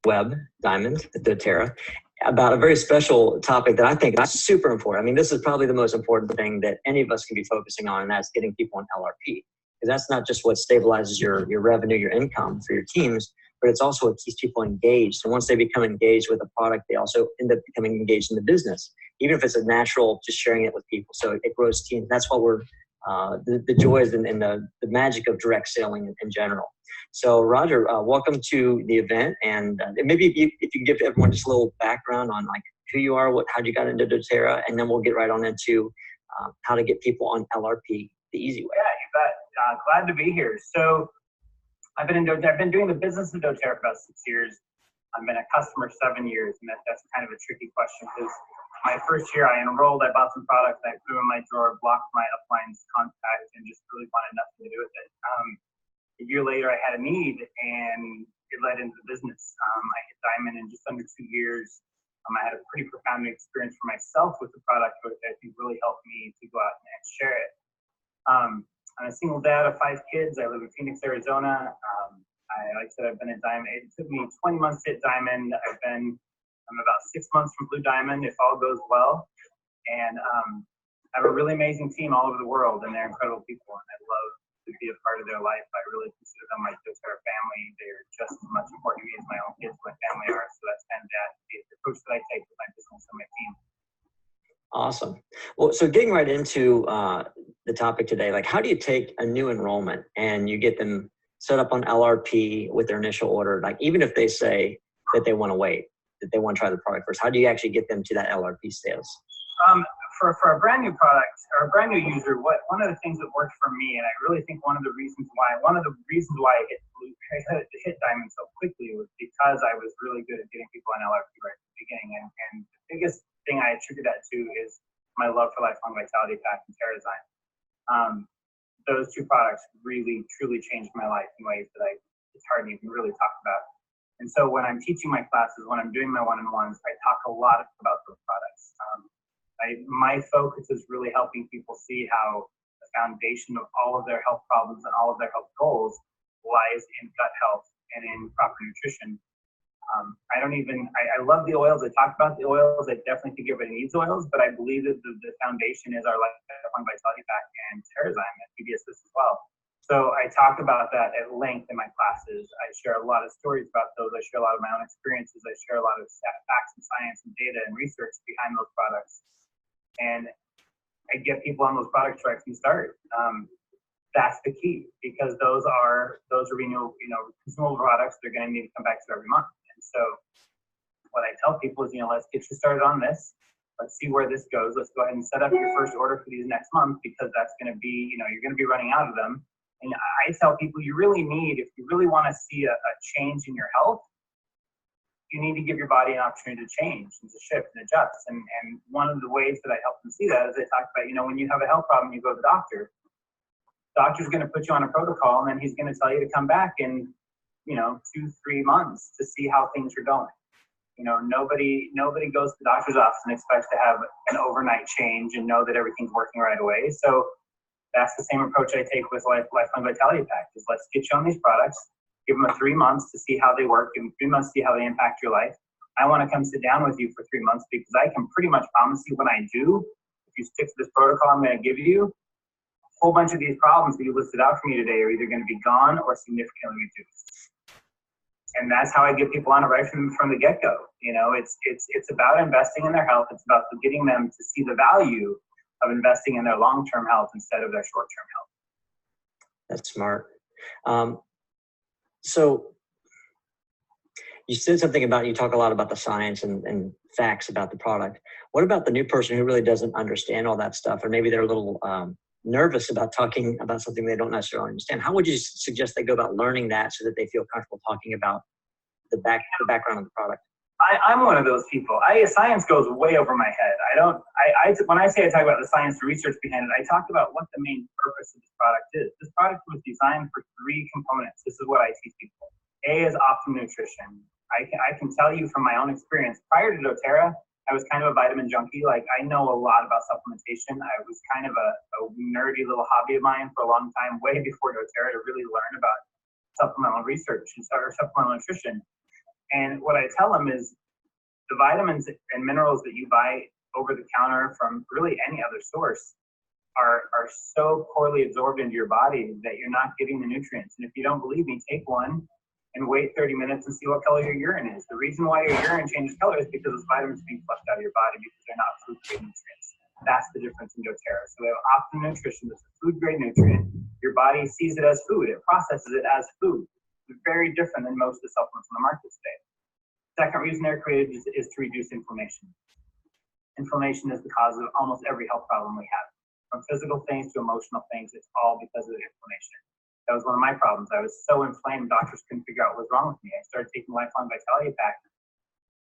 Web Diamond, doTERRA, about a very special topic that I think is super important. I mean, this is probably the most important thing that any of us can be focusing on, and that's getting people on LRP. Because that's not just what stabilizes your revenue, your income for your teams, but it's also what keeps people engaged. And once they become engaged with a product, they also end up becoming engaged in the business, even if it's a natural, just sharing it with people. So it grows teams. That's what we're, the joys and the magic of direct selling in general. So Roger, welcome to the event. And maybe if you give everyone just a little background on like who you are, how you got into doTERRA, and then we'll get right on into how to get people on LRP the easy way. Yeah, you bet. Glad to be here. So I've been doing the business of doTERRA for about 6 years. I've been a customer 7 years, and that's kind of a tricky question because my first year I enrolled, I bought some products, I put them in my drawer, blocked my upline's contact, and just really wanted nothing to do with it. A year later, I had a need, and it led into the business. I hit Diamond in just under 2 years. I had a pretty profound experience for myself with the product, which I think really helped me to go out and share it. I'm a single dad of 5 kids. I live in Phoenix, Arizona. Like I said, I've been at Diamond. It took me 20 months to hit Diamond. I'm about 6 months from Blue Diamond, if all goes well. And I have a really amazing team all over the world, and they're incredible people, and I love to be a part of their life. I really consider them my doTERRA family. They're just as much important to me as my own kids, my family are. So that's kind of the approach that I take with my business and my team. Awesome. Well, so getting right into the topic today, like how do you take a new enrollment and you get them set up on LRP with their initial order? Like even if they say that they want to wait, that they want to try the product first, how do you actually get them to that LRP status? For a brand new product or a brand new user, one of the things that worked for me, and I really think one of the reasons why I hit Diamond so quickly was because I was really good at getting people on LRP right at the beginning. And the biggest thing I attribute that to is my love for Lifelong Vitality Pack and TerraZyme. Those two products really, truly changed my life in ways that it's hard to even really talk about. And so when I'm teaching my classes, when I'm doing my one-on-ones, I talk a lot about those products. My focus is really helping people see how the foundation of all of their health problems and all of their health goals lies in gut health and in proper nutrition. I love the oils. I talk about the oils. I definitely think everybody needs oils, but I believe that the foundation is our Lifelong Vitality Pack and TerraZyme and PBSS as well. So I talk about that at length in my classes. I share a lot of stories about those. I share a lot of my own experiences. I share a lot of facts and science and data and research behind those products. And I get people on those products right from the start. That's the key, because those are consumable products they're going to need to come back to every month. And so what I tell people is, let's get you started on this. Let's see where this goes. Let's go ahead and set up your first order for these next month, because that's going to be, you're going to be running out of them. And I tell people if you really want to see a change in your health, you need to give your body an opportunity to change and to shift and adjust. And one of the ways that I help them see that is I talk about, when you have a health problem, you go to the doctor. Doctor's going to put you on a protocol, and then he's going to tell you to come back in, 2-3 months to see how things are going. Nobody goes to the doctor's office and expects to have an overnight change and know that everything's working right away. So that's the same approach I take with Lifelong Vitality Pack. Is let's get you on these products, give them 3 months to see how they work, give them 3 months to see how they impact your life. I want to come sit down with you for 3 months, because I can pretty much promise you when I do, if you stick to this protocol I'm going to give you, a whole bunch of these problems that you listed out for me today are either going to be gone or significantly reduced. And that's how I get people on it right from the get-go. It's about investing in their health. It's about getting them to see the value of investing in their long-term health instead of their short-term health. That's smart. So you said something about, you talk a lot about the science and facts about the product. What about the new person who really doesn't understand all that stuff, or maybe they're a little nervous about talking about something they don't necessarily understand? How would you suggest they go about learning that so that they feel comfortable talking about the background of the product? I'm one of those people. Science goes way over my head. When I say I talk about the science, the research behind it, I talk about what the main purpose of this product is. This product was designed for 3 components. This is what I teach people. A is optimum nutrition. I can tell you from my own experience, prior to doTERRA, I was kind of a vitamin junkie. Like, I know a lot about supplementation. I was kind of a nerdy little hobby of mine for a long time, way before doTERRA, to really learn about supplemental research or supplemental nutrition. And what I tell them is the vitamins and minerals that you buy over the counter from really any other source are so poorly absorbed into your body that you're not getting the nutrients. And if you don't believe me, take one and wait 30 minutes and see what color your urine is. The reason why your urine changes color is because those vitamins are being flushed out of your body because they're not food-grade nutrients. That's the difference in doTERRA. So we have Optimum Nutrition, that's a food-grade nutrient. Your body sees it as food. It processes it as food. It's very different than most of the supplements on the market today. Second reason they're created is to reduce inflammation. Inflammation is the cause of almost every health problem we have. From physical things to emotional things, it's all because of the inflammation. That was one of my problems. I was so inflamed, doctors couldn't figure out what was wrong with me. I started taking Lifelong Vitality Pack.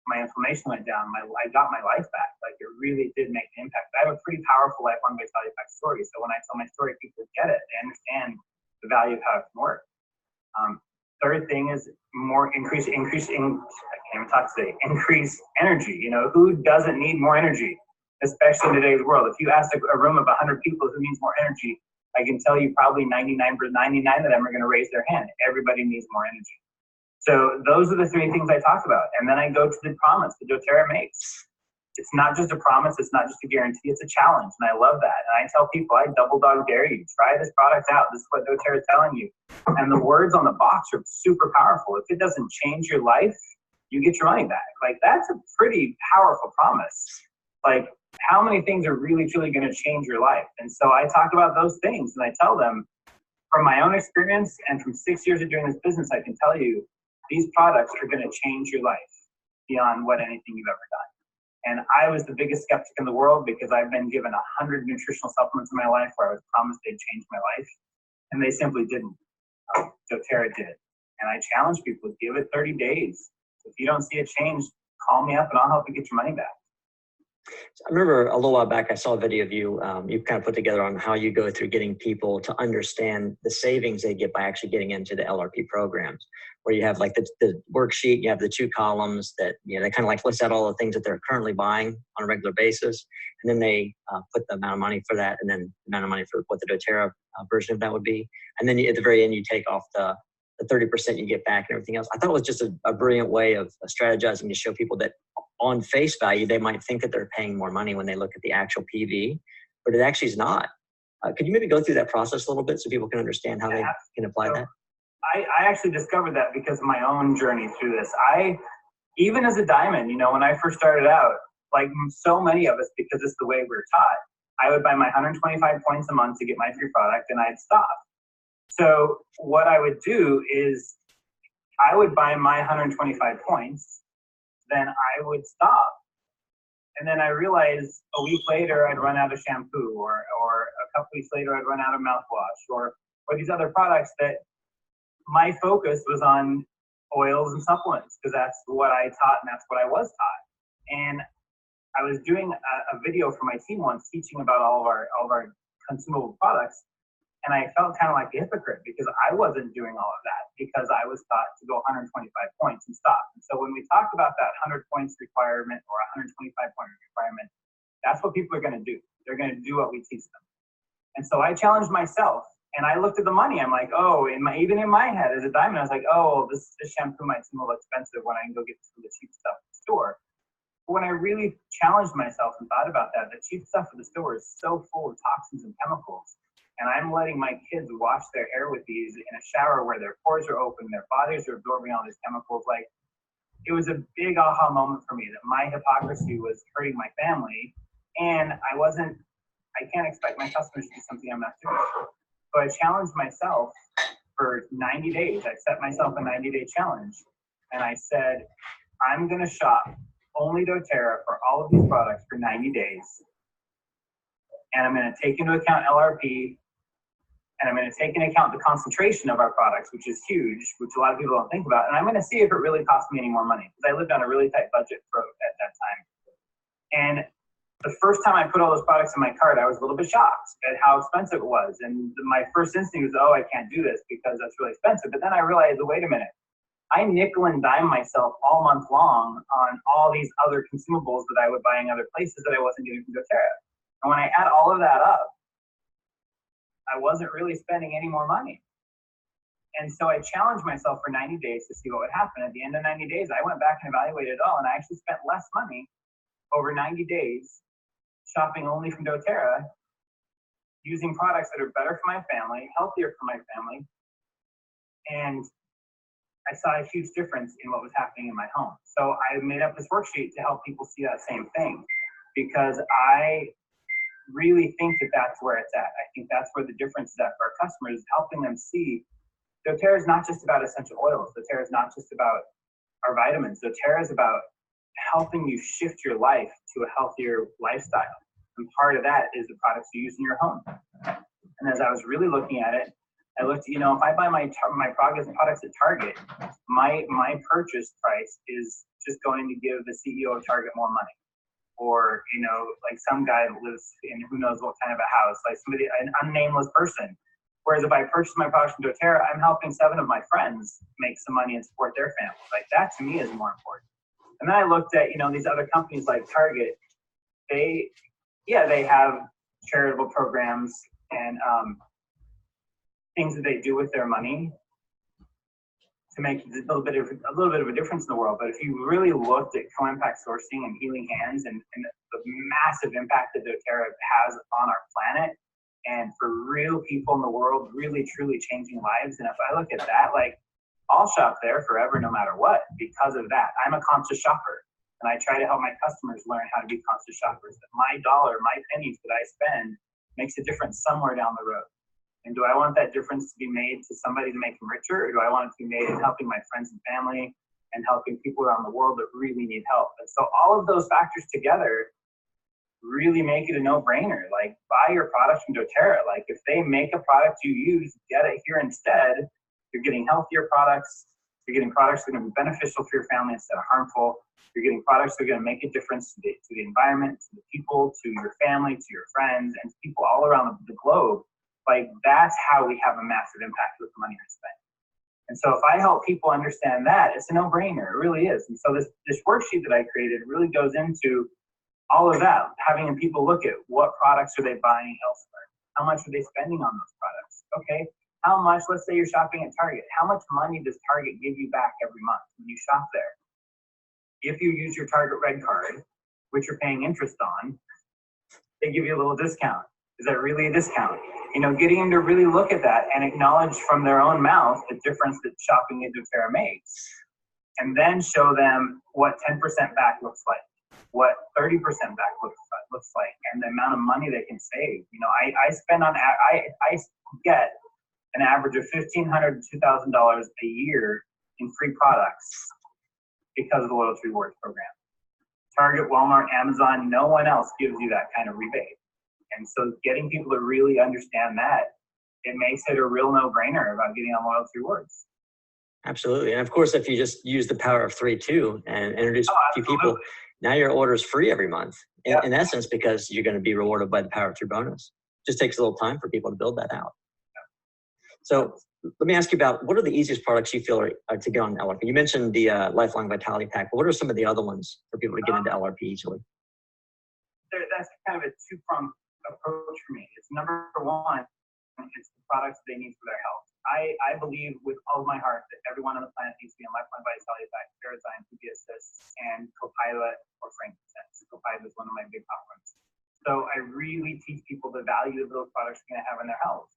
My inflammation went down. I got my life back. Like, it really did make an impact. I have a pretty powerful Lifelong Vitality Pack story. So when I tell my story, people get it. They understand the value of how it can work. Third thing is increase energy. You know, who doesn't need more energy, especially in today's world? If you ask a room of 100 people who needs more energy, I can tell you probably 99 of them are going to raise their hand. Everybody needs more energy. So those are the three things I talk about. And then I go to the promise that doTERRA makes. It's not just a promise. It's not just a guarantee. It's a challenge. And I love that. And I tell people, I double dog dare you. Try this product out. This is what doTERRA is telling you. And the words on the box are super powerful. If it doesn't change your life, you get your money back. Like, that's a pretty powerful promise. Like, how many things are really, truly going to change your life? And so I talk about those things, and I tell them from my own experience and from 6 years of doing this business, I can tell you these products are going to change your life beyond what anything you've ever done. And I was the biggest skeptic in the world because I've been given 100 nutritional supplements in my life where I was promised they'd change my life, and they simply didn't. doTERRA did. And I challenge people, give it 30 days. If you don't see a change, call me up and I'll help you get your money back. So I remember a little while back, I saw a video of you, you kind of put together on how you go through getting people to understand the savings they get by actually getting into the LRP programs, where you have like the worksheet, you have the 2 columns that, you know, they kind of like list out all the things that they're currently buying on a regular basis. And then they put the amount of money for that, and then the amount of money for what the doTERRA version of that would be. And then at the very end, you take off the 30% you get back and everything else. I thought it was just a brilliant way of strategizing to show people that on face value, they might think that they're paying more money when they look at the actual PV, but it actually is not. Could you maybe go through that process a little bit so people can understand how they can apply that? I actually discovered that because of my own journey through this. Even as a diamond, you know, when I first started out, like so many of us, because it's the way we're taught, I would buy my 125 points a month to get my free product, and I'd stop. So what I would do is I would buy my 125 points, then I would stop. And then I realized a week later I'd run out of shampoo, or a couple weeks later I'd run out of mouthwash, or these other products that my focus was on oils and supplements, because that's what I taught and that's what I was taught. And I was doing a video for my team once teaching about all of our consumable products. And I felt kind of like a hypocrite because I wasn't doing all of that because I was taught to go 125 points and stop. And so when we talk about that 100 points requirement or 125 point requirement, that's what people are going to do. They're going to do what we teach them. And so I challenged myself, and I looked at the money. I'm like, oh, even in my head as a diamond, I was like, oh, this shampoo might seem a little expensive when I can go get some of the cheap stuff at the store. But when I really challenged myself and thought about that, the cheap stuff at the store is so full of toxins and chemicals. And I'm letting my kids wash their hair with these in a shower where their pores are open, their bodies are absorbing all these chemicals. Like, it was a big aha moment for me that my hypocrisy was hurting my family, and I can't expect my customers to do something I'm not doing. So I challenged myself for 90 days. I set myself a 90-day challenge, and I said, I'm going to shop only doTERRA for all of these products for 90 days. And I'm going to take into account LRP, and I'm going to take into account the concentration of our products, which is huge, which a lot of people don't think about. And I'm going to see if it really costs me any more money, because I lived on a really tight budget at that time. And the first time I put all those products in my cart, I was a little bit shocked at how expensive it was. And my first instinct was, oh, I can't do this because that's really expensive. But then I realized, wait a minute, I nickel and dime myself all month long on all these other consumables that I would buy in other places that I wasn't getting from doTERRA. And when I add all of that up, I wasn't really spending any more money. And so I challenged myself for 90 days to see what would happen. At the end of 90 days, I went back and evaluated it all, and I actually spent less money over 90 days shopping only from doTERRA, using products that are better for my family, healthier for my family, and I saw a huge difference in what was happening in my home. So I made up this worksheet to help people see that same thing, because I really think that that's where it's at. I think that's where the difference is at for our customers, helping them see doTERRA is not just about essential oils. doTERRA is not just about our vitamins. doTERRA is about helping you shift your life to a healthier lifestyle. And part of that is the products you use in your home. And as I was really looking at it, I looked, if I buy my products at Target, my purchase price is just going to give the CEO of Target more money. Or, like some guy that lives in who knows what kind of a house, like an unnameless person. Whereas if I purchase my products from doTERRA, I'm helping 7 of my friends make some money and support their family. Like that to me is more important. And then I looked at, these other companies like Target, they have charitable programs and things that they do with their money to make a little bit of a difference in the world. But if you really looked at co-impact sourcing and healing hands and the massive impact that doTERRA has on our planet, and for real people in the world, really truly changing lives. And if I look at that, like I'll shop there forever, no matter what, because of that. I'm a conscious shopper, and I try to help my customers learn how to be conscious shoppers. That my dollar, my pennies that I spend makes a difference somewhere down the road. And do I want that difference to be made to somebody to make them richer, or do I want it to be made in helping my friends and family and helping people around the world that really need help? And so all of those factors together really make it a no-brainer. Like, buy your products from doTERRA. Like, if they make a product you use, get it here instead. You're getting healthier products. You're getting products that are going to be beneficial for your family instead of harmful. You're getting products that are going to make a difference to the environment, to the people, to your family, to your friends, and to people all around the globe. Like, that's how we have a massive impact with the money we spend. And so if I help people understand that, it's a no-brainer. It really is. And so this worksheet that I created really goes into all of that, having people look at what products are they buying elsewhere? How much are they spending on those products? Okay, how much, let's say you're shopping at Target, how much money does Target give you back every month when you shop there? If you use your Target Red Card, which you're paying interest on, they give you a little discount. Is that really a discount? Getting them to really look at that and acknowledge from their own mouth the difference that shopping at doTERRA makes. And then show them what 10% back looks like, what 30% back looks like, and the amount of money they can save. I spend on, I get an average of $1,500 to $2,000 a year in free products because of the loyalty rewards program. Target, Walmart, Amazon, no one else gives you that kind of rebate. And so getting people to really understand that, it makes it a real no-brainer about getting on loyalty rewards. Absolutely. And of course, if you just use the power of 3 too and introduce a few people, now your order is free every month in essence, because you're going to be rewarded by the power of 3 bonus. Just takes a little time for people to build that out. So let me ask you about, what are the easiest products you feel are to get on LRP? You mentioned the Lifelong Vitality Pack, but what are some of the other ones for people to get into LRP easily? That's kind of a two-pronged approach for me. It's number one, it's the products they need for their health. I believe with all of my heart that everyone on the planet needs to be on Lifelong Vitality Pack, Parazyme, PB Assist, and Copilot or frankincense. Copilot is one of my big top ones. So I really teach people the value of those products are going to have in their health.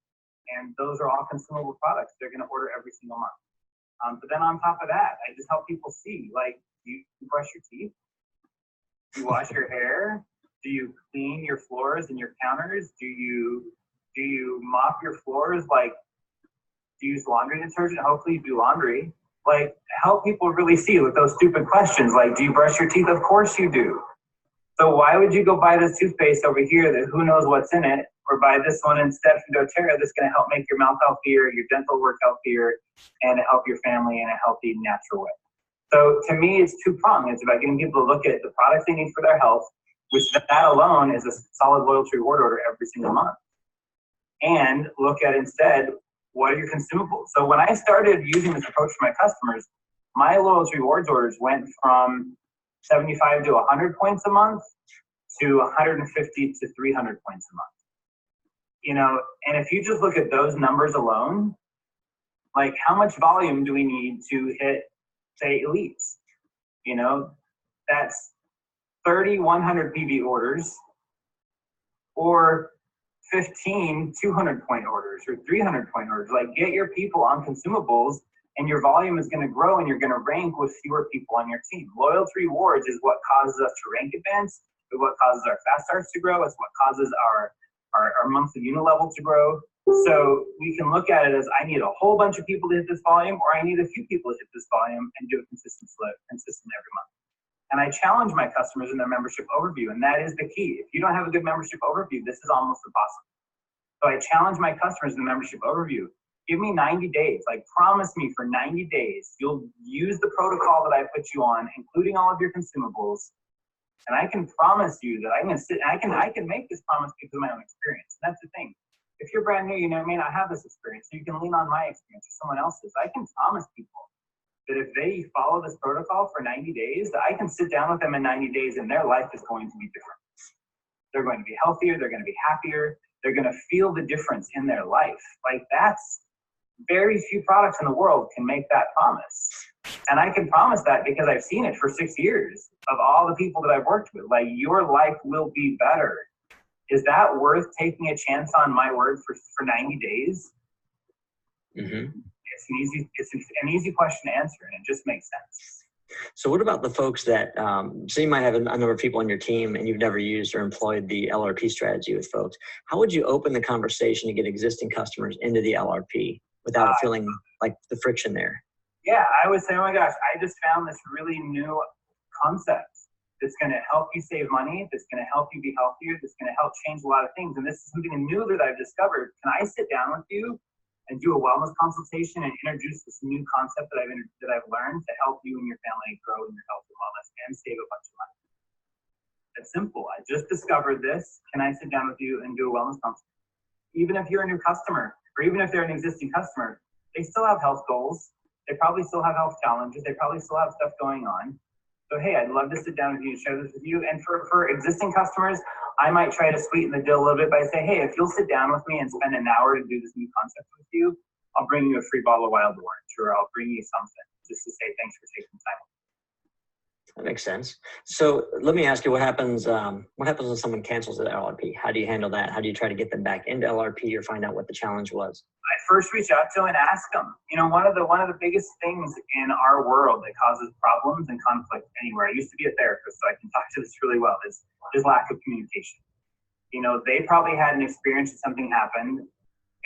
And those are all consumable products they're going to order every single month. But then on top of that, I just help people see, like, do you brush your teeth? Do you wash your hair? Do you clean your floors and your counters? Do you mop your floors? Like, do you use laundry detergent? Hopefully you do laundry. Like, help people really see with those stupid questions. Like, do you brush your teeth? Of course you do. So why would you go buy this toothpaste over here that who knows what's in it, or buy this one instead from doTERRA that's going to help make your mouth healthier, your dental work healthier, and help your family in a healthy, natural way? So to me, it's two-pronged. It's about getting people to look at the products they need for their health, which that alone is a solid loyalty reward order every single month. And look at instead, what are your consumables? So when I started using this approach for my customers, my loyalty rewards orders went from 75 to 100 points a month to 150 to 300 points a month. And if you just look at those numbers alone, Like, how much volume do we need to hit, say, elites? You know, that's 30 100 PV orders, or 15 200-point orders, or 300-point orders. Like, get your people on consumables, and your volume is going to grow, and you're going to rank with fewer people on your team. Loyalty rewards is what causes us to rank advance. It's what causes our fast starts to grow. It's what causes our monthly unit level to grow. So we can look at it as, I need a whole bunch of people to hit this volume, or I need a few people to hit this volume, and do it consistently every month. And I challenge my customers in their membership overview, and that is the key. If you don't have a good membership overview, this is almost impossible. So I challenge my customers in the membership overview. Give me 90 days. Like, promise me for 90 days, you'll use the protocol that I put you on, including all of your consumables. And I can promise you that I'm going to sit, I can make this promise because of my own experience. And that's the thing. If you're brand new, you may not have this experience, so you can lean on my experience or someone else's. I can promise people that if they follow this protocol for 90 days, that I can sit down with them in 90 days and their life is going to be different. They're going to be healthier. They're going to be happier. They're going to feel the difference in their life. Like, that's, very few products in the world can make that promise. And I can promise that because I've seen it for 6 years of all the people that I've worked with. Like, your life will be better. Is that worth taking a chance on my word for 90 days? Mm-hmm. It's an easy question to answer, and it just makes sense. So what about the folks that, so you might have a number of people on your team and you've never used or employed the LRP strategy with folks. How would you open the conversation to get existing customers into the LRP without it feeling like the friction there? Yeah, I would say, oh my gosh, I just found this really new concept that's going to help you save money, that's going to help you be healthier, that's going to help change a lot of things. And this is something new that I've discovered. Can I sit down with you and do a wellness consultation and introduce this new concept that I've learned to help you and your family grow in your health and wellness and save a bunch of money? It's simple. I just discovered this. Can I sit down with you and do a wellness consultation? Even if you're a new customer, or even if they're an existing customer, they still have health goals. They probably still have health challenges. They probably still have stuff going on. So, hey, I'd love to sit down with you and share this with you. And for existing customers, I might try to sweeten the deal a little bit by saying, hey, if you'll sit down with me and spend an hour to do this new concept with you, I'll bring you a free bottle of wild orange, or I'll bring you something just to say thanks for taking time. That makes sense. So let me ask you, what happens when someone cancels the LRP? How do you handle that? How do you try to get them back into LRP or find out what the challenge was? I first reach out to them and ask them. You know, one of the biggest things in our world that causes problems and conflict anywhere, I used to be a therapist, so I can talk to this really well, is lack of communication. You know, they probably had an experience that something happened,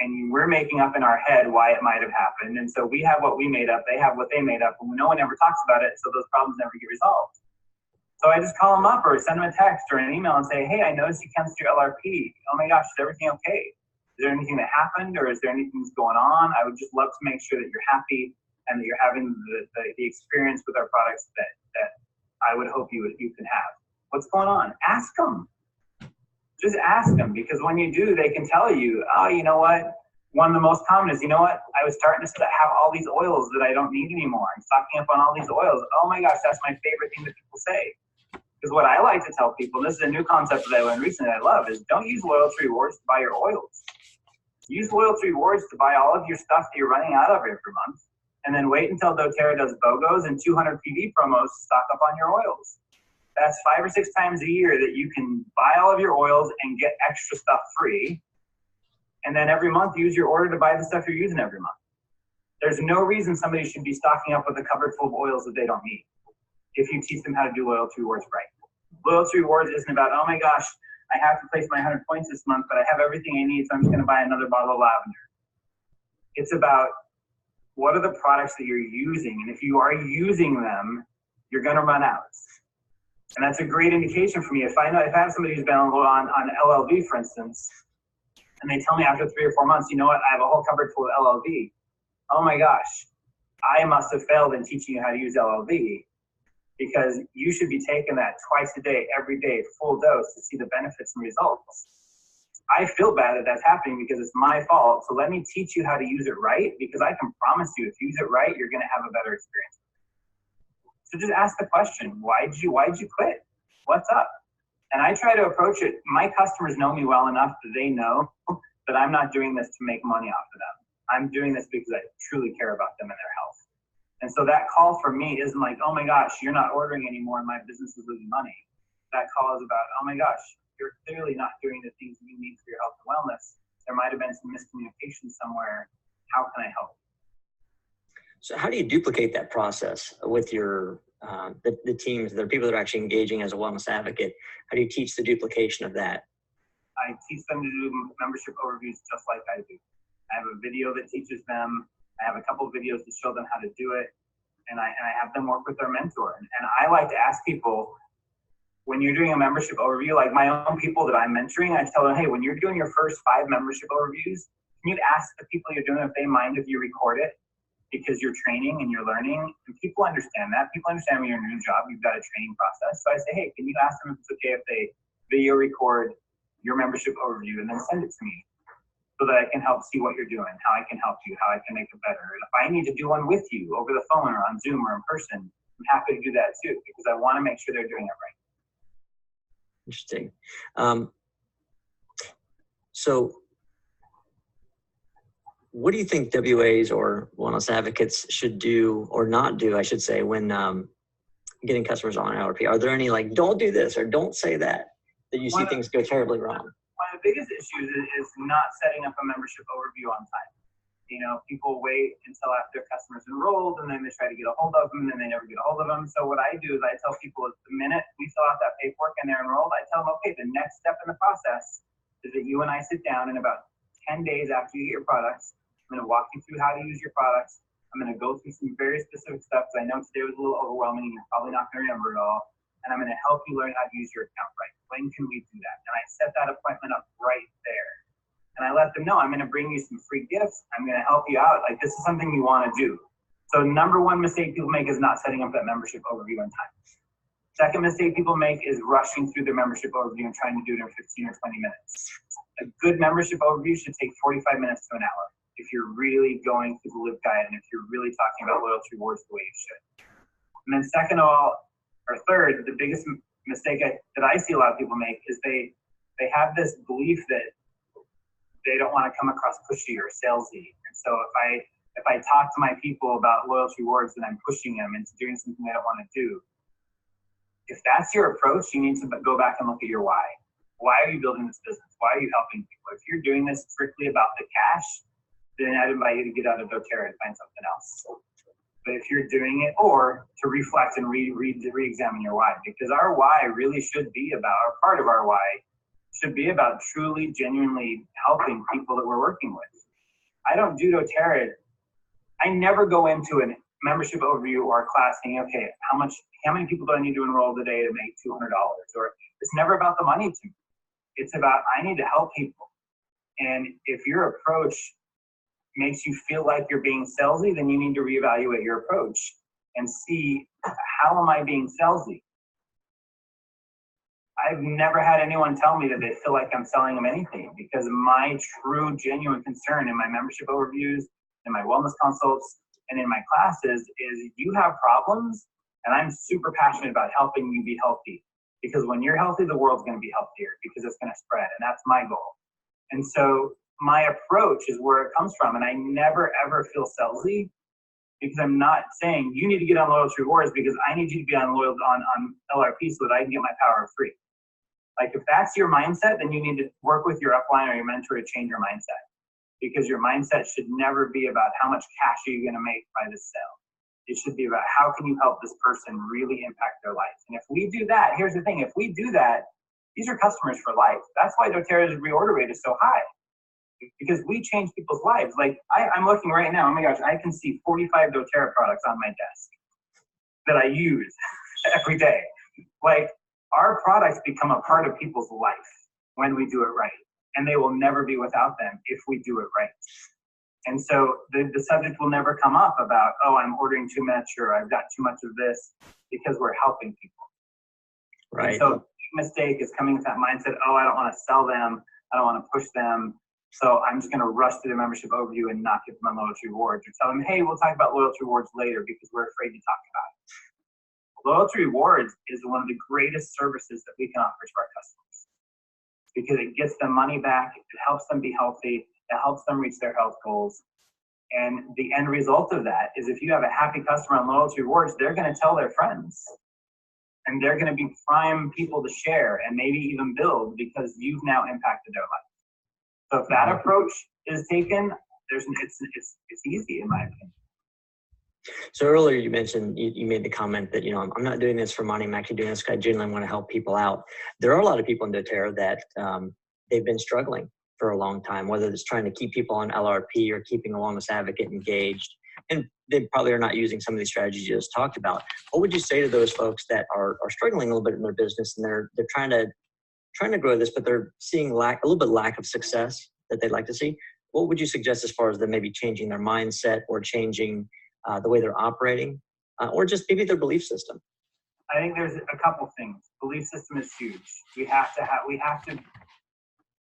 and we're making up in our head why it might have happened. And so we have what we made up, they have what they made up, and no one ever talks about it, so those problems never get resolved. So I just call them up or send them a text or an email and say, hey, I noticed you canceled your LRP. Oh my gosh, is everything okay? Is there anything that happened, or is there anything that's going on? I would just love to make sure that you're happy and that you're having the experience with our products that I would hope you can have. What's going on? Ask them. Just ask them, because when you do, they can tell you, oh, you know what? One of the most common is, you know what? I was starting to have all these oils that I don't need anymore. I'm stocking up on all these oils. Oh my gosh, that's my favorite thing that people say. Because what I like to tell people, and this is a new concept that I learned recently that I love, is don't use loyalty rewards to buy your oils. Use loyalty rewards to buy all of your stuff that you're running out of every month, and then wait until doTERRA does BOGOs and 200 PV promos to stock up on your oils. That's 5 or 6 times a year that you can buy all of your oils and get extra stuff free. And then every month use your order to buy the stuff you're using every month. There's no reason somebody should be stocking up with a cupboard full of oils that they don't need if you teach them how to do loyalty rewards right. Loyalty rewards isn't about, oh my gosh, I have to place my 100 points this month, but I have everything I need, so I'm just going to buy another bottle of lavender. It's about, what are the products that you're using? And if you are using them, you're going to run out. And that's a great indication for me. If I have somebody who's been on LLV, for instance, and they tell me after 3 or 4 months, you know what, I have a whole cupboard full of LLV. Oh my gosh, I must have failed in teaching you how to use LLV, because you should be taking that twice a day, every day, full dose to see the benefits and results. I feel bad that that's happening because it's my fault. So let me teach you how to use it right, because I can promise you, if you use it right, you're going to have a better experience. So just ask the question, why'd you quit? What's up? And I try to approach it. My customers know me well enough that they know that I'm not doing this to make money off of them. I'm doing this because I truly care about them and their health. And so that call for me isn't like, oh my gosh, you're not ordering anymore and my business is losing money. That call is about, oh my gosh, you're clearly not doing the things you need for your health and wellness. There might have been some miscommunication somewhere. How can I help? So how do you duplicate that process with your the teams, the people that are actually engaging as a wellness advocate? How do you teach the duplication of that? I teach them to do membership overviews just like I do. I have a video that teaches them. I have a couple of videos to show them how to do it. And I have them work with their mentor. And I like to ask people, when you're doing a membership overview, like my own people that I'm mentoring, I tell them, hey, when you're doing your first 5 membership overviews, can you ask the people you're doing if they mind if you record it? Because you're training and you're learning, and people understand that. People understand when you're in a new job, you've got a training process. So I say, hey, can you ask them if it's okay if they video record your membership overview and then send it to me so that I can help see what you're doing, how I can help you, how I can make it better. And if I need to do one with you over the phone or on Zoom or in person, I'm happy to do that too, because I want to make sure they're doing it right. Interesting. So what do you think WAs or wellness advocates should do, or not do, I should say, when getting customers on LRP? Are there any like, don't do this or don't say that you see things go terribly wrong? One of the biggest issues is not setting up a membership overview on time. You know, people wait until after their customers enrolled, and then they try to get a hold of them, and they never get a hold of them. So what I do is I tell people, the minute we fill out that paperwork and they're enrolled, I tell them, okay, the next step in the process is that you and I sit down, and about 10 days after you get your products, I'm going to walk you through how to use your products. I'm going to go through some very specific stuff. I know today was a little overwhelming, and you're probably not going to remember it all. And I'm going to help you learn how to use your account right. When can we do that? And I set that appointment up right there. And I let them know I'm going to bring you some free gifts. I'm going to help you out. Like, this is something you want to do. So number one mistake people make is not setting up that membership overview on time. Second mistake people make is rushing through their membership overview and trying to do it in 15 or 20 minutes. A good membership overview should take 45 minutes to an hour if you're really going through the LIVE guide and if you're really talking about loyalty rewards the way you should. And then second of all, or third, the biggest mistake that I see a lot of people make is they have this belief that they don't want to come across pushy or salesy. And so if I talk to my people about loyalty rewards and I'm pushing them into doing something they don't want to do, if that's your approach, you need to go back and look at your why. Why are you building this business? Why are you helping people? If you're doing this strictly about the cash, then I'd invite you to get out of doTERRA and find something else. But if you're doing it, or to reflect and re-examine your why, because our why really should be about, or part of our why should be about truly, genuinely helping people that we're working with. I don't do doTERRA. I never go into a membership overview or a class saying, okay, how many people do I need to enroll today to make $200? Or it's never about the money to me. It's about, I need to help people. And if your approach makes you feel like you're being salesy, then you need to reevaluate your approach and see, how am I being salesy? I've never had anyone tell me that they feel like I'm selling them anything, because my true, genuine concern in my membership overviews, in my wellness consults, and in my classes is you have problems, and I'm super passionate about helping you be healthy. Because when you're healthy, the world's going to be healthier, because it's going to spread, and that's my goal. And so my approach is where it comes from, and I never ever feel salesy, because I'm not saying you need to get on loyalty rewards because I need you to be on LRP so that I can get my power of free. Like, if that's your mindset, then you need to work with your upline or your mentor to change your mindset, because your mindset should never be about how much cash are you going to make by this sale. It should be about how can you help this person really impact their life. And if we do that, here's the thing, if we do that, these are customers for life. That's why doTERRA's reorder rate is so high, because we change people's lives. Like, I'm looking right now, oh my gosh, I can see 45 doTERRA products on my desk that I use every day. Like, our products become a part of people's life when we do it right, and they will never be without them if we do it right. And so the subject will never come up about, oh, I'm ordering too much or I've got too much of this, because we're helping people. Right. And so the mistake is coming with that mindset, oh, I don't want to sell them, I don't want to push them, so I'm just going to rush through the membership overview and not give them on loyalty rewards, or tell them, hey, we'll talk about loyalty rewards later because we're afraid to talk about it. Loyalty rewards is one of the greatest services that we can offer to our customers, because it gets them money back, it helps them be healthy, it helps them reach their health goals, And the end result of that is if you have a happy customer on loyalty rewards, they're going to tell their friends. And they're going to be prime people to share and maybe even build because you've now impacted their life. So if that approach is taken, it's easy in my opinion. So earlier you mentioned, you made the comment that, I'm not doing this for money. I'm actually doing this because I genuinely want to help people out. There are a lot of people in doTERRA that they've been struggling for a long time, whether it's trying to keep people on LRP or keeping a wellness advocate engaged. And they probably are not using some of these strategies you just talked about. What would you say to those folks that are struggling a little bit in their business and they're trying to grow this, but they're seeing a little bit lack of success that they'd like to see? What would you suggest as far as them maybe changing their mindset or changing the way they're operating, or just maybe their belief system? I think there's a couple things. Belief system is huge. We have to.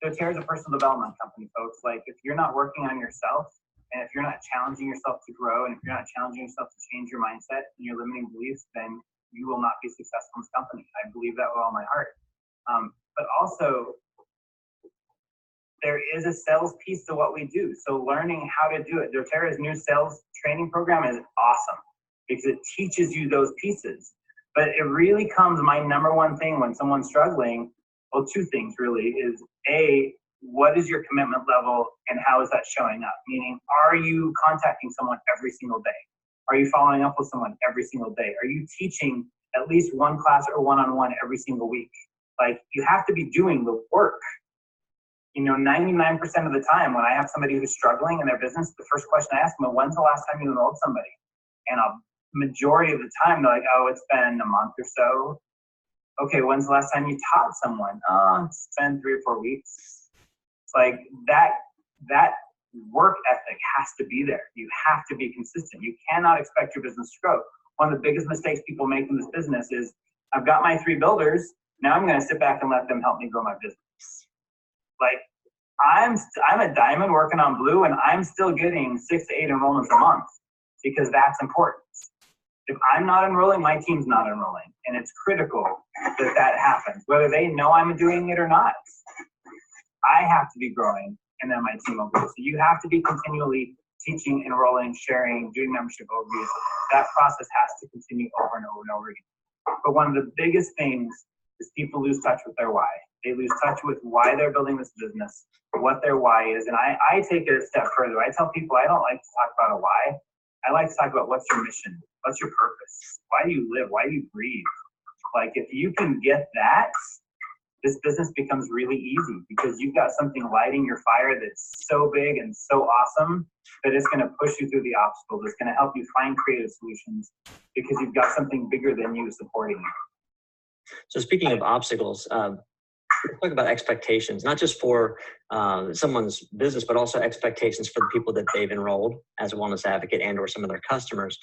doTERRA is a personal development company, folks. Like, if you're not working on yourself, and if you're not challenging yourself to grow, and if you're not challenging yourself to change your mindset and your limiting beliefs, then you will not be successful in this company. I believe that with all my heart. But also, there is a sales piece to what we do. So learning how to do it. doTERRA's new sales training program is awesome because it teaches you those pieces. But it really comes, my number one thing when someone's struggling, well, two things really, is A, what is your commitment level and how is that showing up? Meaning, are you contacting someone every single day? Are you following up with someone every single day? Are you teaching at least one class or one-on-one every single week? Like, you have to be doing the work. 99% of the time when I have somebody who's struggling in their business, the first question I ask them is, when's the last time you enrolled somebody? And a majority of the time they're like, oh, it's been a month or so. Okay, when's the last time you taught someone? Oh, it's been 3 or 4 weeks. It's like that work ethic has to be there. You have to be consistent. You cannot expect your business to grow. One of the biggest mistakes people make in this business is, I've got my 3 builders, now I'm going to sit back and let them help me grow my business. Like, I'm a diamond working on blue, and I'm still getting 6 to 8 enrollments a month because that's important. If I'm not enrolling, my team's not enrolling, and it's critical that happens, whether they know I'm doing it or not. I have to be growing, and then my team will grow. So you have to be continually teaching, enrolling, sharing, doing membership overviews. That process has to continue over and over and over again. But one of the biggest things is people lose touch with their why. They lose touch with why they're building this business, what their why is. And I take it a step further. I tell people I don't like to talk about a why. I like to talk about what's your mission, what's your purpose, why do you live, why do you breathe? Like, if you can get that, this business becomes really easy because you've got something lighting your fire that's so big and so awesome that it's going to push you through the obstacles. It's going to help you find creative solutions because you've got something bigger than you supporting you. So speaking of obstacles, let's talk about expectations, not just for someone's business, but also expectations for the people that they've enrolled as a wellness advocate and or some of their customers.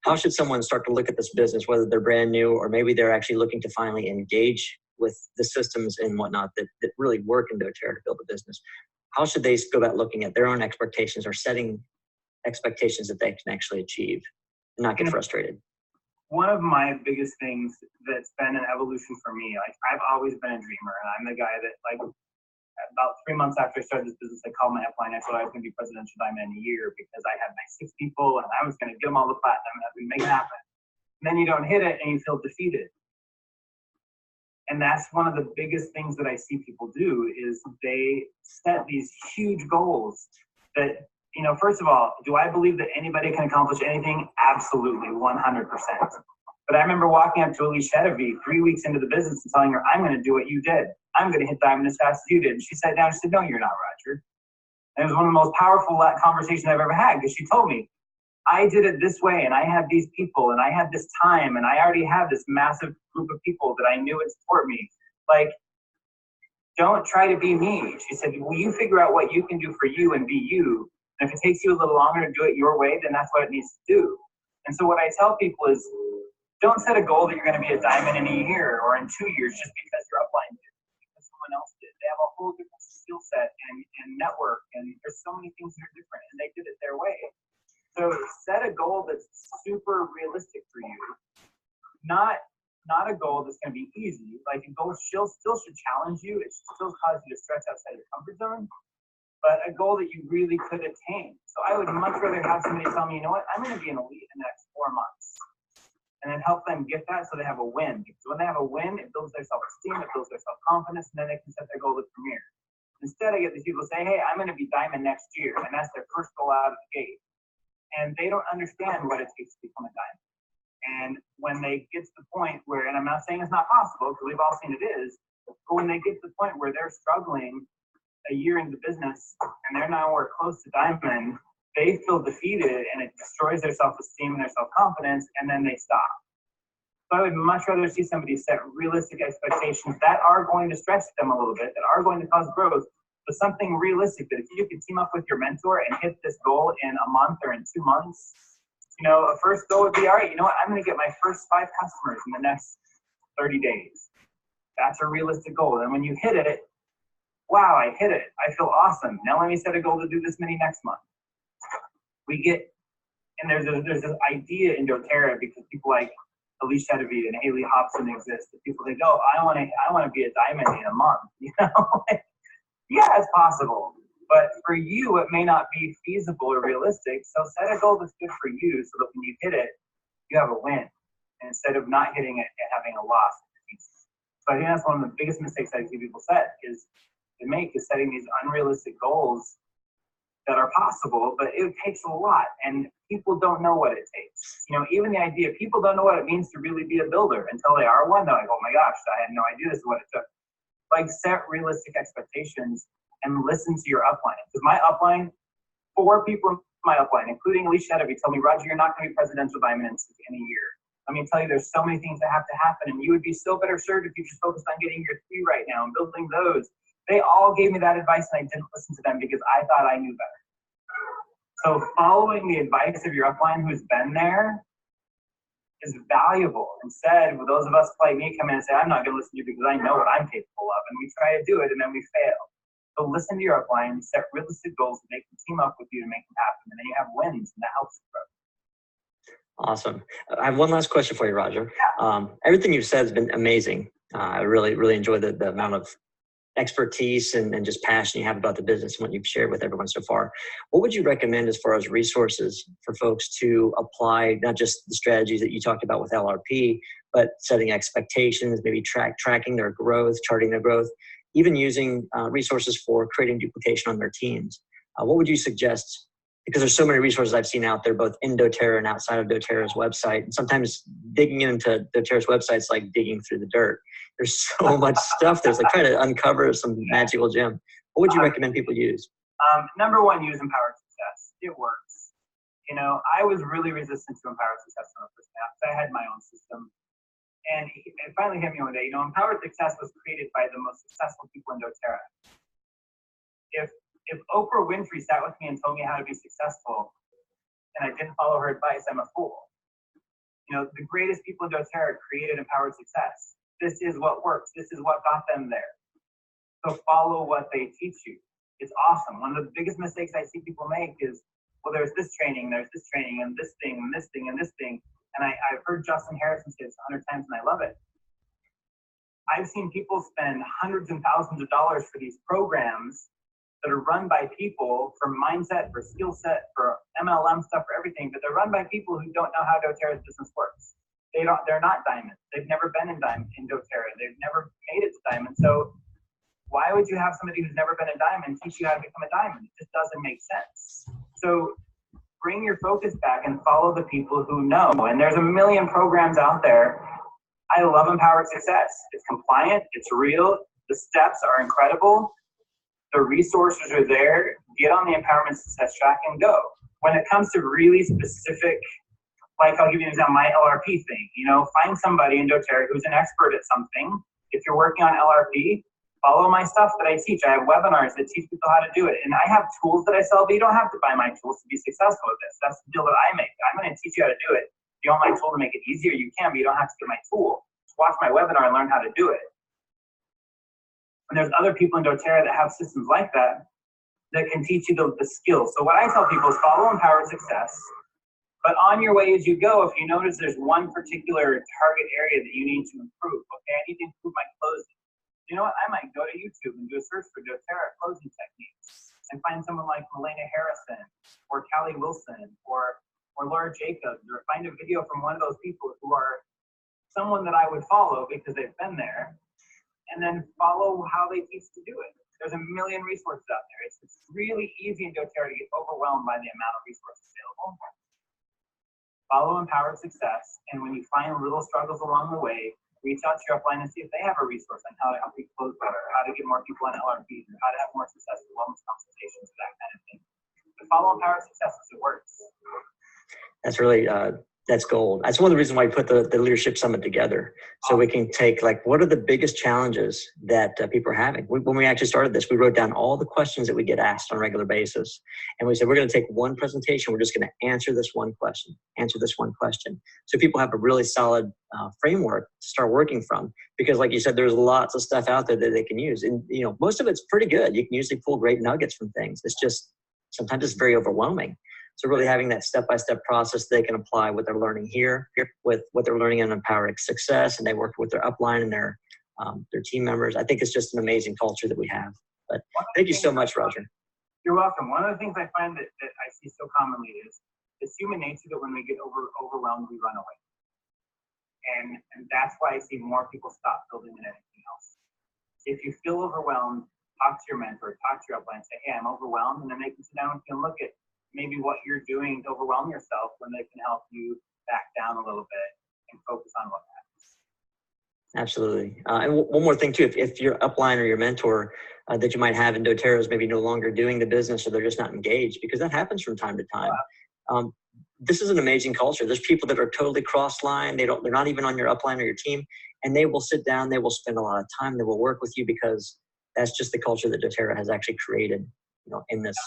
How should someone start to look at this business, whether they're brand new or maybe they're actually looking to finally engage with the systems and whatnot that really work in doTERRA to build a business? How should they go about looking at their own expectations or setting expectations that they can actually achieve and not get frustrated? One of my biggest things that's been an evolution for me, like, I've always been a dreamer, and I'm the guy that, like, about 3 months after I started this business, I called my upline. I thought I was going to be presidential diamond in a year because I had my 6 people and I was going to get them all the platinum and I was going to make it happen. And then you don't hit it and you feel defeated. And that's one of the biggest things that I see people do is they set these huge goals that, first of all, do I believe that anybody can accomplish anything? Absolutely, 100%. But I remember walking up to Elise Chedevi 3 weeks into the business and telling her, I'm going to do what you did. I'm going to hit diamond as fast as you did. And she sat down and she said, no, you're not, Roger. And it was one of the most powerful conversations I've ever had because she told me, I did it this way and I had these people and I had this time and I already have this massive group of people that I knew would support me. Like, don't try to be me. She said, will you figure out what you can do for you and be you? And if it takes you a little longer to do it your way, then that's what it needs to do. And so what I tell people is, don't set a goal that you're going to be a diamond in a year or in 2 years just because your upline did, because someone else did. They have a whole different skill set and network, and there's so many things that are different, and they did it their way. So set a goal that's super realistic for you, not a goal that's going to be easy. Like, a goal still should challenge you. It should still cause you to stretch outside your comfort zone. but a goal that you really could attain. So I would much rather have somebody tell me, you know what, I'm going to be an elite in the next 4 months. And then help them get that so they have a win. Because when they have a win, it builds their self-esteem, it builds their self-confidence, and then they can set their goal to premier. Instead, I get these people say, hey, I'm going to be diamond next year. And that's their first goal out of the gate. And they don't understand what it takes to become a diamond. And when they get to the point where, and I'm not saying it's not possible, because we've all seen it is, but when they get to the point where they're struggling a year into business and they're nowhere close to diamond, they feel defeated and it destroys their self-esteem and their self-confidence, and then they stop. So I would much rather see somebody set realistic expectations that are going to stretch them a little bit, that are going to cause growth, but something realistic that if you could team up with your mentor and hit this goal in a month or in 2 months, you know, a first goal would be, all right, you know what, I'm going to get my first 5 customers in the next 30 days. That's a realistic goal. And when you hit it, wow, I hit it. I feel awesome. Now let me set a goal to do this many next month. We get, and there's this idea in doTERRA, because people like Alicia Hedevite and Haley Hobson exist. The people that go, I want to be a diamond in a month. You know, yeah, it's possible, but for you, it may not be feasible or realistic. So set a goal that's good for you, so that when you hit it, you have a win, and instead of not hitting it and having a loss. So I think that's one of the biggest mistakes I see people make is setting these unrealistic goals that are possible, but it takes a lot, and people don't know what it takes. You know, even the idea, people don't know what it means to really be a builder until they are one. They're like, oh my gosh, I had no idea this is what it took. Like, set realistic expectations and listen to your upline. Because my upline, 4 people in my upline, including Alicia Hedevite, tell me, Roger, you're not going to be presidential diamond in a year. Let me tell you, there's so many things that have to happen, and you would be so better served if you just focused on getting your 3 right now and building those. They all gave me that advice, and I didn't listen to them because I thought I knew better. So following the advice of your upline who's been there is valuable. Instead, with those of us like me come in and say, I'm not going to listen to you because I know what I'm capable of, and we try to do it, and then we fail. So listen to your upline, set realistic goals so they can team up with you to make them happen, and then you have wins, and that helps you grow. Awesome. I have one last question for you, Roger. Everything you've said has been amazing. I really, really enjoyed the amount of expertise and just passion you have about the business and what you've shared with everyone so far. What would you recommend as far as resources for folks to apply, not just the strategies that you talked about with LRP, but setting expectations, maybe tracking their growth, charting their growth, even using resources for creating duplication on their teams? What would you suggest? Because there's so many resources I've seen out there, both in doTERRA and outside of doTERRA's website. And sometimes digging into doTERRA's website is like digging through the dirt. There's so much stuff. There's like trying to uncover some magical gem. What would you recommend people use? Number 1, use Empowered Success. It works. You know, I was really resistant to Empowered Success when I first announced. I had my own system. And it finally hit me one day. You know, Empowered Success was created by the most successful people in doTERRA. If Oprah Winfrey sat with me and told me how to be successful, and I didn't follow her advice, I'm a fool. You know, the greatest people in doTERRA created Empowered Success. This is what works. This is what got them there. So follow what they teach you. It's awesome. One of the biggest mistakes I see people make is, well, there's this training, and this thing, and this thing, and this thing. And I've heard Justin Harrison say this 100 times, and I love it. I've seen people spend hundreds and thousands of dollars for these programs that are run by people for mindset, for skill set, for MLM stuff, for everything, but they're run by people who don't know how doTERRA's business works. They're not diamonds. They've never been in doTERRA. They've never made it to diamond. So why would you have somebody who's never been a diamond teach you how to become a diamond? It just doesn't make sense. So bring your focus back and follow the people who know. And there's a million programs out there. I love Empowered Success. It's compliant. It's real. The steps are incredible. The resources are there. Get on the Empowerment Success track and go. When it comes to really specific, like I'll give you an example, my LRP thing, you know, find somebody in doTERRA who's an expert at something. If you're working on LRP, follow my stuff that I teach. I have webinars that teach people how to do it. And I have tools that I sell, but you don't have to buy my tools to be successful with this. That's the deal that I make. I'm going to teach you how to do it. If you want my tool to make it easier, you can, but you don't have to get my tool. Just watch my webinar and learn how to do it. And there's other people in doTERRA that have systems like that that can teach you the skills. So what I tell people is follow Empowered Success, but on your way as you go, if you notice there's one particular target area that you need to improve, okay, I need to improve my closing. You know what? I might go to YouTube and do a search for doTERRA closing techniques and find find someone like Melena Harrison or Callie Wilson or Laura Jacobs, or find a video from one of those people who are someone that I would follow because they've been there, and then follow how they teach to do it. There's a million resources out there. It's really easy in doTERRA to get overwhelmed by the amount of resources available. Follow empowered success, and when you find little struggles along the way, reach out to your upline and see if they have a resource on how to help you close better, how to get more people on LRPs, or how to have more successful wellness consultations, or that kind of thing. But follow empowered success because it works. That's really, that's gold. That's one of the reasons why we put the Leadership Summit together. So we can take, like, what are the biggest challenges that people are having? When we actually started this, we wrote down all the questions that we get asked on a regular basis. And we said, we're going to take one presentation. We're just going to answer this one question, So people have a really solid framework to start working from. Because like you said, there's lots of stuff out there that they can use. And, you know, most of it's pretty good. You can usually pull great nuggets from things. It's just, sometimes it's very overwhelming. So really having that step-by-step process they can apply what they're learning here with what they're learning in Empowering Success, and they work with their upline and their team members. I think it's just an amazing culture that we have. But thank you so much, Roger. You're welcome. One of the things I find that I see so commonly is it's human nature that when we get overwhelmed, we run away. And that's why I see more people stop building than anything else. If you feel overwhelmed, talk to your mentor, talk to your upline, say, hey, I'm overwhelmed, and then they can sit down with you and look at maybe what you're doing to overwhelm yourself when they can help you back down a little bit and focus on what matters. Absolutely. And one more thing too, if your upline or your mentor that you might have in doTERRA is maybe no longer doing the business, or they're just not engaged, because that happens from time to time. This is an amazing culture. There's people that are totally cross-line. They're not even on your upline or your team, and they will sit down, they will spend a lot of time, they will work with you, because that's just the culture that doTERRA has actually created, you know, in this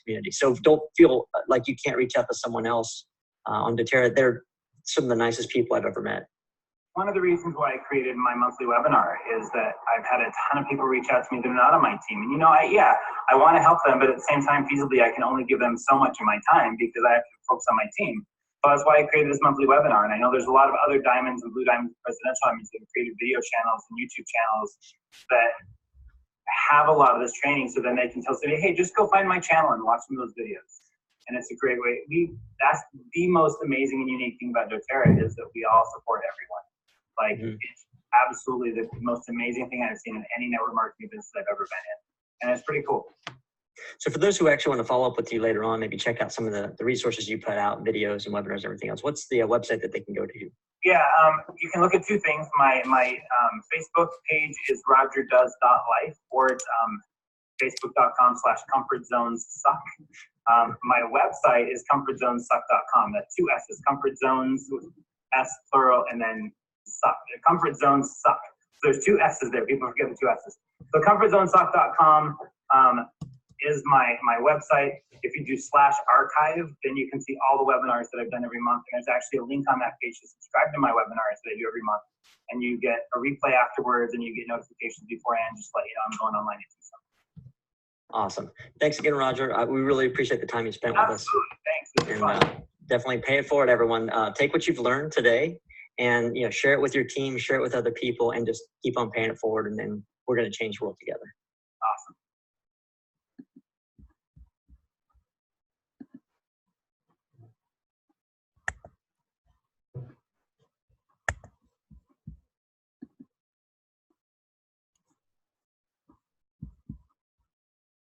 community. So don't feel like you can't reach out to someone else on doTERRA. They're some of the nicest people I've ever met. One of the reasons why I created my monthly webinar is that I've had a ton of people reach out to me that are not on my team. And, you know, I want to help them, but at the same time, feasibly, I can only give them so much of my time because I have to focus on my team. So that's why I created this monthly webinar. And I know there's a lot of other diamonds and blue diamonds presidential diamonds that have created video channels and YouTube channels that have a lot of this training, so then they can tell somebody, hey, just go find my channel and watch some of those videos. And it's a great way. That's the most amazing and unique thing about doTERRA is that we all support everyone. Like, it's absolutely the most amazing thing I've seen in any network marketing business I've ever been in. And it's pretty cool. So for those who actually want to follow up with you later on, maybe check out some of the resources you put out, videos and webinars and everything else. What's the website that they can go to? Yeah, you can look at two things. My Facebook page is rogerdoes.life, or it's facebook.com/comfortzonesuck. My website is comfortzonesuck.com. That's two S's, comfort zones, S plural, and then suck. Comfort zones suck. So there's two S's there. People forget the two S's. So comfortzonesuck.com is my website. If you do /archive, then you can see all the webinars that I've done every month. And there's actually a link on that page to subscribe to my webinars that I do every month. And you get a replay afterwards, and you get notifications beforehand, just to let you know I'm going online and do something. Awesome. Thanks again, Roger. We really appreciate the time you spent with us. Absolutely. Thanks. And definitely pay it forward, everyone. Take what you've learned today and, you know, share it with your team, share it with other people, and just keep on paying it forward. And then we're going to change the world together.